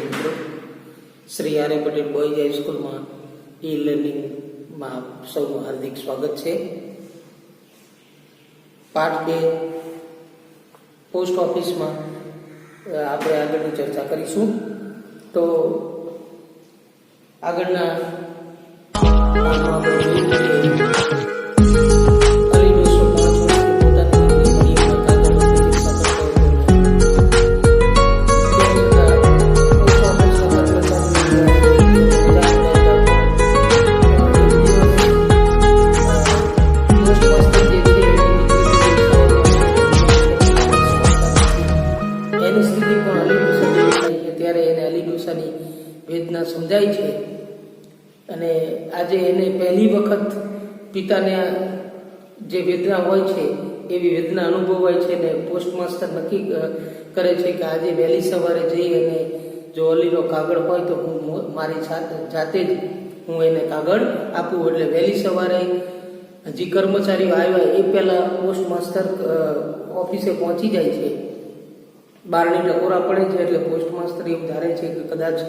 વિદ્યાર્થી મિત્રો, Shri R Patel boys હાઈસ્કૂલમાં ઈ લર્નિંગમાં સૌનું હાર્દિક સ્વાગત છે. પાઠ 2 પોસ્ટ ઓફિસમાં આપણે આગળની ચર્ચા કરીશું. તો આગળના વેદના સમજાય છે અને આજે એને પહેલી વખત પિતાને જે વેદના હોય છે એવી વેદના અનુભવાય છે અને પોસ્ટ માસ્ટર નક્કી કરે છે કે આજે વહેલી સવારે જઈ અને જો અલીનો કાગળ હોય તો હું મારી જાતે જ હું એને કાગળ આપું. એટલે વહેલી સવારે હજી કર્મચારીઓ આવ્યા એ પહેલાં પોસ્ટ માસ્ટર ઓફિસે પહોંચી જાય છે. બારણી ટકોરા પડે છે એટલે પોસ્ટ માસ્ટર એવું ધારે છે કે કદાચ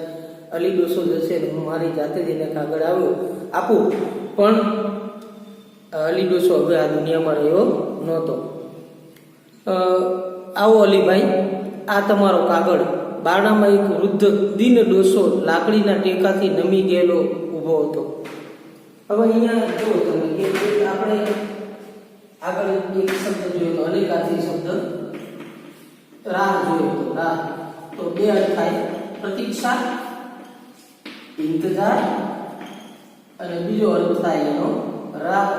અલી ડોસો જશે ને હું મારી જાતે જ એને કાગળ આપું. પણ અલી ડોસો હવે આ દુનિયામાં રહ્યો નહોતો. આવો અલીભાઈ, આ તમારો કાગળ. બારણામાં એક વૃદ્ધ દીન ડોસો લાકડીના ટેકાથી નમી ગયેલો ઊભો હતો. હવે અહીંયા જુઓ તમે કે આપણે આગળ એક શબ્દ જોયો તો અલીકાથી શબ્દ રાહ જોયો તો રાહ. તો બે અર્થ થાય, પ્રતીક્ષા, ઇંતજાર, અને બીજો અર્થ થાય એનો રાહ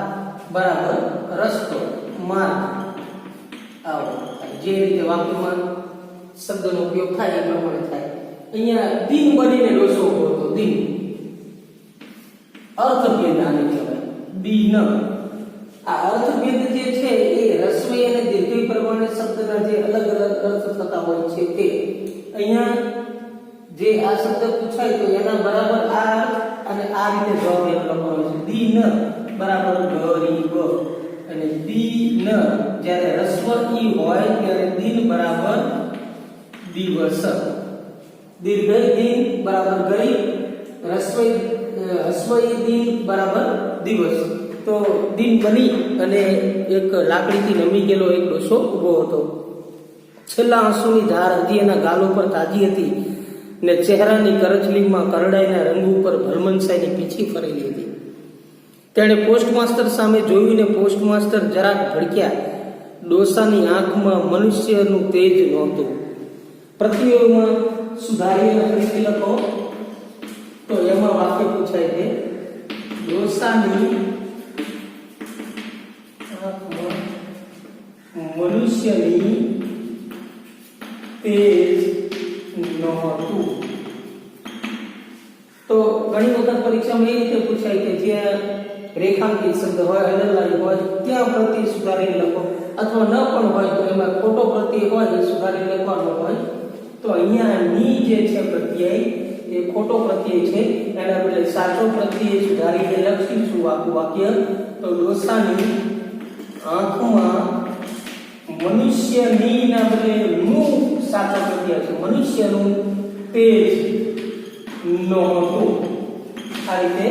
બરાબર રસ્તો, માર્ગ. આવો જે રીતે વાક્યમાં શબ્દનો ઉપયોગ થાય એ પ્રમાણે થાય. અહીંયા દિન બનીને ડોસો ઉભો હતો. દિન અર્થભેદ આને કહેવાય. દિન આ અર્થભેદ જે છે એ રસ્વઈ અને દીર્ઘઈ પ્રમાણે શબ્દના જે અલગ અલગ અર્થ થતા હોય છે તે અહીંયા જે આ શબ્દ પૂછાય તો એના બરાબર આ અર્થ અને આ રીતે જવાબ લખવાનો છે. દિન બરાબર ગરીબ અને દિન જ્યારે રસ્વ ઈ હોય ત્યારે દિન બરાબર દિવસ. દીર્ઘઈ દિન બરાબર ગરીબ, રસ્વઈ દિન બરાબર દિવસ. તો દિન બની અને એક લાકડીથી નમી ગયેલો એક ડોસો ઊભો હતો. છેલ્લા આંસુની ધાર હજી એના ગાલો પર તાજી હતી ને ચહેરાની કરચલીમાં કરડાઈના રંગ ઉપર ભલમનસાઈની પીછી ફરેલી હતી. તેણે પોસ્ટમાસ્ટર સામે જોયું ને પોસ્ટમાસ્ટર જરાક ભડક્યા. ડોસાની આંખમાં મનુષ્યનું તેજ નહોતું. પ્રતિયોગમાં સુધારીને ફરીથી લખો તો એમાં વાક્ય પૂછાય છે, ડોસાની આંખમાં મનુષ્યની તેજ નહોતું. તો ઘણી વખત પરીક્ષામાં એ રીતે પૂછાય કે જ્યાં રેખાંકિત શબ્દ હોય, અંડરલાઈન હોય ત્યાં પ્રત્યય સુધારીને લખો, અથવા ન પણ હોય તો એમાં ખોટો પ્રત્યય હોય એ સુધારીને લખવાનો હોય. તો અહીંયા ની જે છે પ્રત્યય એ ખોટો પ્રત્યય છે, એના બદલે સાચો પ્રત્યય સુધારીને લખીશું આખું વાક્ય. તો ડોસાની આંખમાં મનુષ્યની ના બદલે નું સાચો પ્રત્યય છે, મનુષ્યનું તેજ નહોતું. આ રીતે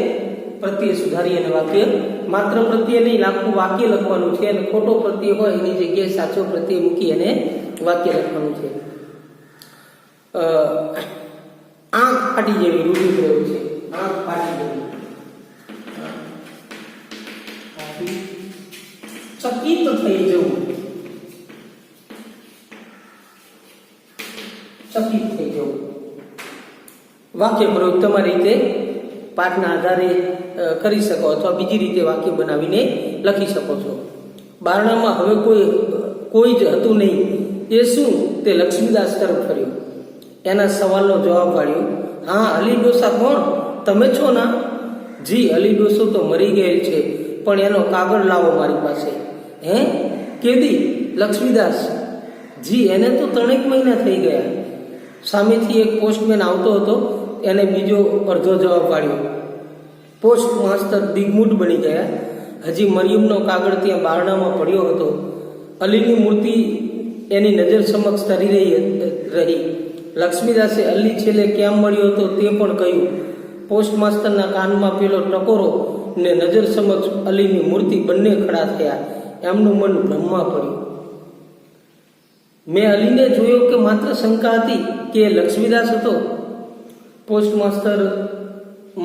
પ્રત્યય સુધારી અને વાક્ય, માત્ર પ્રત્યય નહીં આખું વાક્ય લખવાનું છે અને ખોટો પ્રત્યય હોય એની જગ્યાએ સાચો પ્રત્યય મૂકી અને વાક્ય લખવાનું છે. આંખ ફાટી જેવી રૂઢિપ્રયોગ છે. આંખ ફાટી જેવી, ચકિત થઈ જવું, ચકિત થઈ જવું. વાક્ય પ્રયોગ તમારી રીતે પાઠના આધારે કરી શકો અથવા બીજી રીતે વાક્ય બનાવીને લખી શકો છો. બારણામાં હવે કોઈ જ હતું નહીં. એ શું? તે લક્ષ્મીદાસ તરફ ફર્યો. એના સવાલનો જવાબ વાળ્યો. હા, અલી ડોસા કોણ? તમે છો ના? જી, અલી ડોસો તો મરી ગયેલ છે, પણ એનો કાગળ લાવો મારી પાસે. હે? કેદી? લક્ષ્મીદાસ. જી, એને તો 3 મહિના થઈ ગયા. સામેથી એક પોસ્ટમેન આવતો હતો, એને બીજો અડધો જવાબ વાળ્યો. પોસ્ટ માસ્ટર દિગ્મૂઢ બની ગયા. હજી મરિયમનો કાગળ ત્યાં બારણામાં પડ્યો હતો. અલીની મૂર્તિ એની નજર સમક્ષ તરી રહી. લક્ષ્મીદાસે અલી છેલ્લે ક્યાં મળ્યો હતો તે પણ કહ્યું. પોસ્ટ માસ્તરના કાનમાં પેલો ટકોરો ને નજર સમક્ષ અલીની મૂર્તિ બંને ખડા થયા. એમનું મન બ્રહ્મા પડ્યું. મેં અલીને જોયો કે માત્ર શંકા હતી કે લક્ષ્મીદાસ હતો. પોસ્ટ માસ્તર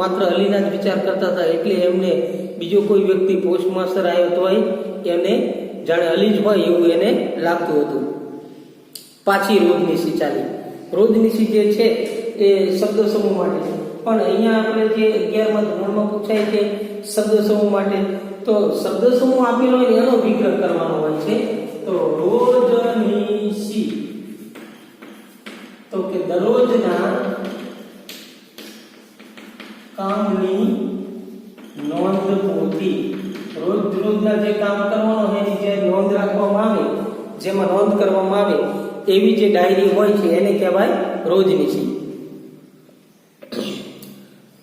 માત્ર અલીના જ વિચાર કરતા હતા, એટલે એમને બીજો કોઈ વ્યક્તિ પોસ્ટ માસ્તર આવ્યો તોય એને જાણે અલી જ હોય એવું એને લાગતું હતું. પાછી રોજનીશી ચાલી. રોજનીશી જે છે એ શબ્દ સમૂહ માટે છે, પણ અહીંયા આપણે જે 11મા ધોરણમાં પૂછાય છે શબ્દ સમૂહ માટે, તો શબ્દ સમૂહ આપેલો હોય એનો વિગ્રહ કરવાનો હોય છે. તો રોજનીશી, તો કે દરરોજના કામની નોંધ પોથી. રોજના જે કામ કરવાનો એની જે નોંધ રાખવામાં આવે, જેમાં નોંધ કરવામાં આવે એવી જે ડાયરી હોય છે એને કહેવાય રોજનીશી.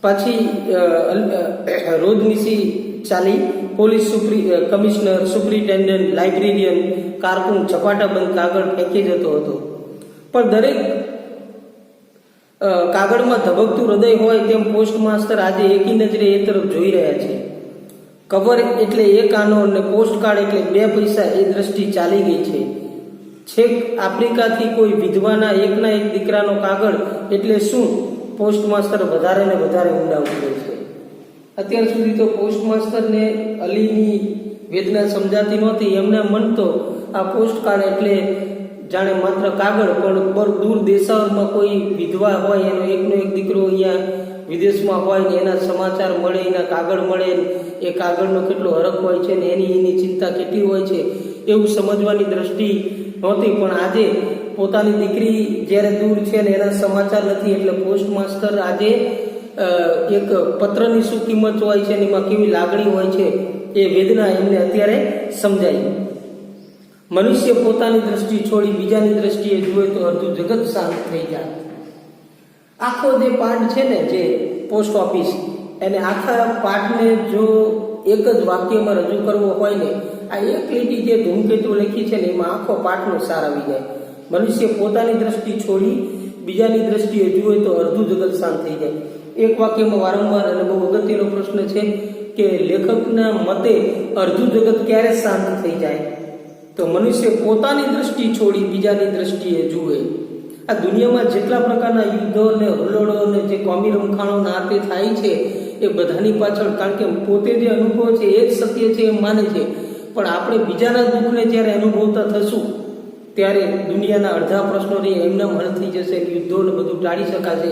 પછી રોજનીશી ચાલી. પોલીસ કમિશનર, સુપ્રિન્ટેન્ડન્ટ, લાઇબ્રેરિયન, કારકુન ઝપાટાબંધ કાગળ ફેંકી જતો હતો, પણ દરેક કાગળમાં ધબકતું હૃદય હોય તેમ પોસ્ટ માસ્તર આજે એકી નજરે એ તરફ જોઈ રહ્યા છે. કવર એટલે એક આનો અને પોસ્ટ કાર્ડ એટલે 2 પૈસા એ દ્રષ્ટિ ચાલી ગઈ છે. છેક આફ્રિકાથી કોઈ વિધવાના એકના એક દીકરાનો કાગળ એટલે શું? પોસ્ટ માસ્તર વધારે ને વધારે ઊંડા ઉતરે છે. અત્યાર સુધી તો પોસ્ટ માસ્તરને અલીની વેદના સમજાતી નહોતી. એમના મન તો આ પોસ્ટ કાર્ડ એટલે જાણે માત્ર કાગળ, પણ દૂર દેશાઓમાં કોઈ વિધવા હોય, એનો એકનો એક દીકરો અહીંયા વિદેશમાં હોય ને એના સમાચાર મળે, એના કાગળ મળે, એ કાગળનો કેટલો હરખ હોય છે ને એની ચિંતા કેટલી હોય છે એવું સમજવાની દ્રષ્ટિ નહોતી. પણ આજે પોતાની દીકરી જ્યારે દૂર છે ને એના સમાચાર નથી, એટલે પોસ્ટ માસ્ટર આજે એક પત્રની શું કિંમત હોય છે ને એમાં કેવી લાગણી હોય છે એ વેદના એમને અત્યારે સમજાય. મનુષ્ય પોતાની દ્રષ્ટિ છોડી બીજાની દ્રષ્ટિએ જુએ તો અડધું જગત શાંત થઈ જાય. આખો જે પાઠ છે ને, જે પોસ્ટ ઓફિસ, એને આખા પાઠને જો એક જ વાક્યમાં રજૂ કરવો હોય ને, આ એક લીટી જે ધૂમકેતુ લખી છે ને એમાં આખો પાઠનો સાર આવી જાય. મનુષ્ય પોતાની દ્રષ્ટિ છોડી બીજાની દ્રષ્ટિએ જુએ તો અડધું જગત શાંત થઈ જાય. એક વાક્યમાં વારંવાર અને બહુ અગત્યનો પ્રશ્ન છે કે લેખકના મતે અડધું જગત ક્યારે શાંત થઈ જાય? તો મનુષ્ય પોતાની દ્રષ્ટિ છોડી બીજાની દ્રષ્ટિએ જુએ. આ દુનિયામાં જેટલા પ્રકારના યુદ્ધો ને હુલ્લડો ને જે કોમી રમખાણો નાતે થાય છે એ બધાની પાછળ, કારણ કે પોતે જે અનુભવ છે એ જ સત્ય છે એમ માને છે, પણ આપણે બીજાના દુઃખને જ્યારે અનુભવતા થશું ત્યારે દુનિયાના અડધા પ્રશ્નોની એમના હલ થઈ જશે, યુદ્ધોને બધું ટાળી શકાશે.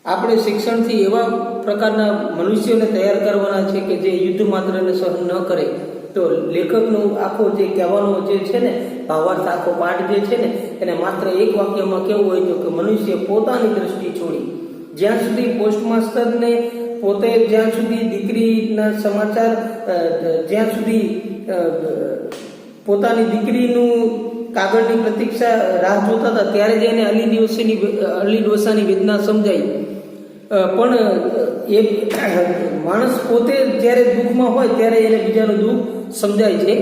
આપણે શિક્ષણથી એવા પ્રકારના મનુષ્યોને તૈયાર કરવાના છે કે જે યુદ્ધ માત્રને સહન ન કરે. તો લેખકનું આખો જે કહેવાનો જે છે ને ભાવાર્થ, આખો પાઠ જે છે ને એને માત્ર એક વાક્યમાં કેવું હોય તો કે મનુષ્ય પોતાની દ્રષ્ટિ છોડી, જ્યાં સુધી પોસ્ટ માસ્ટરને પોતે જ્યાં સુધી દીકરીના સમાચાર, જ્યાં સુધી પોતાની દીકરીનું કાગળની પ્રતીક્ષા રાહ જોતા હતા ત્યારે જ એને અલી ડોસાની વેદના સમજાઈ. પણ એ માણસ પોતે જ્યારે દુઃખમાં હોય ત્યારે એને બીજાનું દુઃખ સમજાય છે.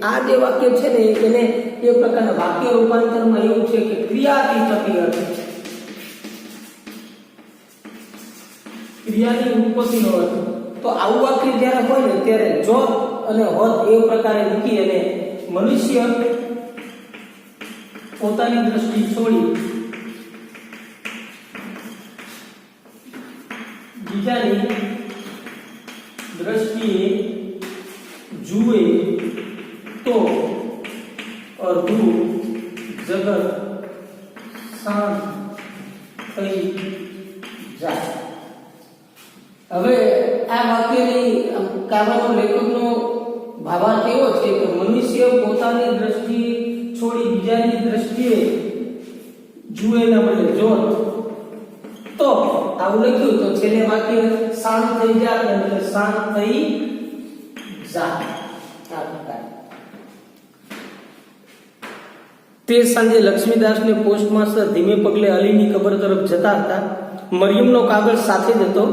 આ જે વાક્ય છે ને એને એ પ્રકારના વાક્ય રૂપાંતરમાં એવું છે કે ક્રિયાથી અર્થ, ક્રિયાની ઉત્પત્તિનો અર્થ. તો આવું વાક્ય જ્યારે હોય ને ત્યારે જો અને હોત એ પ્રકારે મૂકી અને મનુષ્ય પોતાની દ્રષ્ટિ છોડી બીજાની દ્રષ્ટિએ જુએ તો અડધું જગત શાંત થઈ જાય. હવે આ વાક્યની કહેવાનો લેખકનો ભાવાર્થ એવો છે કે મનુષ્ય પોતાની દ્રષ્ટિ છોડી બીજાની દ્રષ્ટિએ જુએ ના બદલે જોત, તો આવું લખ્યું તો છેલ્લે વાક્ય શાંત થઈ જાય, એટલે શાંત થઈ જાય. તે સાંજે લક્ષ્મીદાસને પોસ્ટ માસ્ટર ધીમે પગલે અલીની કબર તરફ જતા હતા. મરિયમનો કાગળ સાથે જ હતો.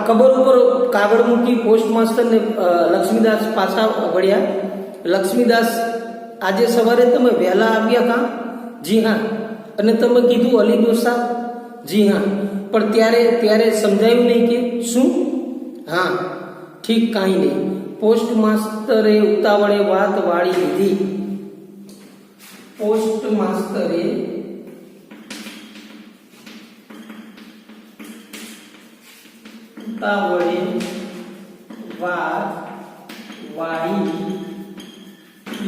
કબર ઉપર કાગળ મૂકી પોસ્ટ માસ્ટરને લક્ષ્મીદાસ પાછા વળ્યા. લક્ષ્મીદાસ, આજે સવારે તમે વહેલા આવ્યા હતા? જી હા. અને તમે કીધું અલી ડોસા, જી હા, પણ ત્યારે સમજાયું નહીં કે શું? હા, ઠીક, કાંઈ નહીં. પોસ્ટ માસ્તરે ઉતાવળે વાત વાળી લીધી. પોસ્ટ માસ્તરે ઉતાવળે વાત વાળી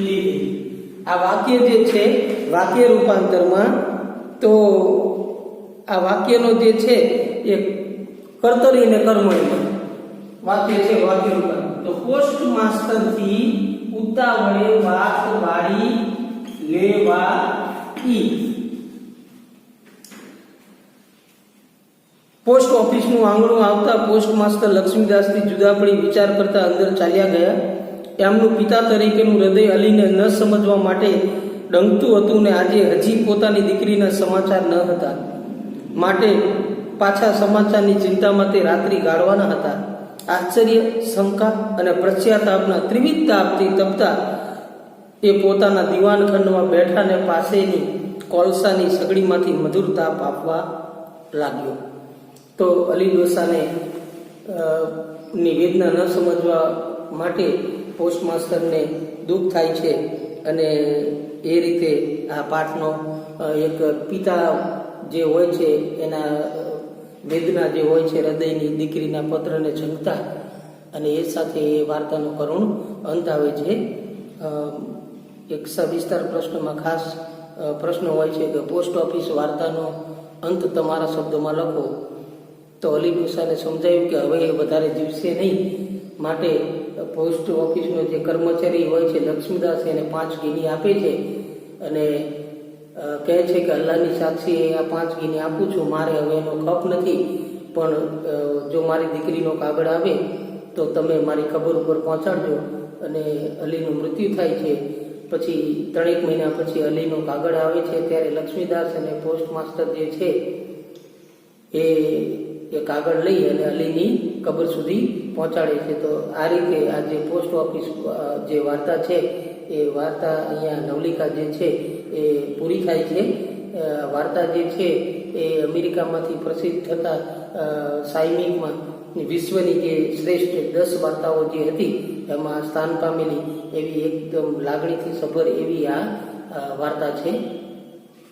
લીધી. આ વાક્ય જે છે, વાક્ય રૂપાંતરમાં તો આ વાક્યનો જે છે એ કર્તરી અને કર્મણીમાં વાક્ય છે, વાક્ય રૂપાંતર. તો પોસ્ટ માસ્ટરથી ઉતાવળે વાત વાળી લેવાઈ. પોસ્ટ ઓફિસનું આંગણું આવતા પોસ્ટ માસ્ટર લક્ષ્મીદાસથી જુદા પડી વિચાર કરતા અંદર ચાલ્યા ગયા. એમનું પિતા તરીકેનું હૃદય અલીને ન સમજવા માટે ડંકતું હતું ને આજે હજી પોતાની દીકરીના સમાચાર ન હતા, માટે પાછા સમાચારની ચિંતામાં તે રાત્રિ ગાળવાના હતા. આશ્ચર્ય, શંકા અને પશ્ચાતાપના ત્રિવિધ તાપથી તપતા એ પોતાના દીવાનખંડમાં બેઠાને પાસેની કોલસાની સગડીમાંથી મધુર તાપ આપવા લાગ્યો. તો અલી ડોસાને ની વેદના ન સમજવા માટે પોસ્ટ માસ્ટરને દુઃખ થાય છે અને એ રીતે આ પાઠનો એક પિતા જે હોય છે એના વેદના જે હોય છે હૃદયની દીકરીના પત્રને ઝંખતા, અને એ સાથે એ વાર્તાનો કરુણ અંત આવે છે. એક સવિસ્તાર પ્રશ્નમાં ખાસ પ્રશ્ન હોય છે કે પોસ્ટ ઓફિસ વાર્તાનો અંત તમારા શબ્દોમાં લખો. તો અલી ડોસાને સમજાયું કે હવે એ વધારે જીવશે નહીં, માટે પોસ્ટ ઓફિસનો જે કર્મચારી હોય છે લક્ષ્મીદાસ એને 5 ગીની આપે છે અને કહે છે કે અલ્લાહની સાક્ષી આ 5 ગીની આપું છું, મારે હવે એનો ખપ નથી, પણ જો મારી દીકરીનો કાગળ આવે તો તમે મારી ખબર ઉપર પહોંચાડજો. અને અલીનું મૃત્યુ થાય છે. પછી 3 મહિના પછી અલીનો કાગળ આવે છે, ત્યારે લક્ષ્મીદાસ અને પોસ્ટ માસ્ટર જે છે એ કાગળ લઈ અને અલીની કબર સુધી પહોંચાડે છે. તો આ રીતે આ જે પોસ્ટ ઓફિસ જે વાર્તા છે એ વાર્તા અહીંયા નવલિકા જે છે એ પૂરી થાય છે. વાર્તા જે છે એ અમેરિકામાંથી પ્રસિદ્ધ થતા સાયમિકમાં વિશ્વની જે શ્રેષ્ઠ 10 વાર્તાઓ જે હતી એમાં સ્થાન પામેલી એવી એકદમ લાગણીથી સભર એવી આ વાર્તા છે.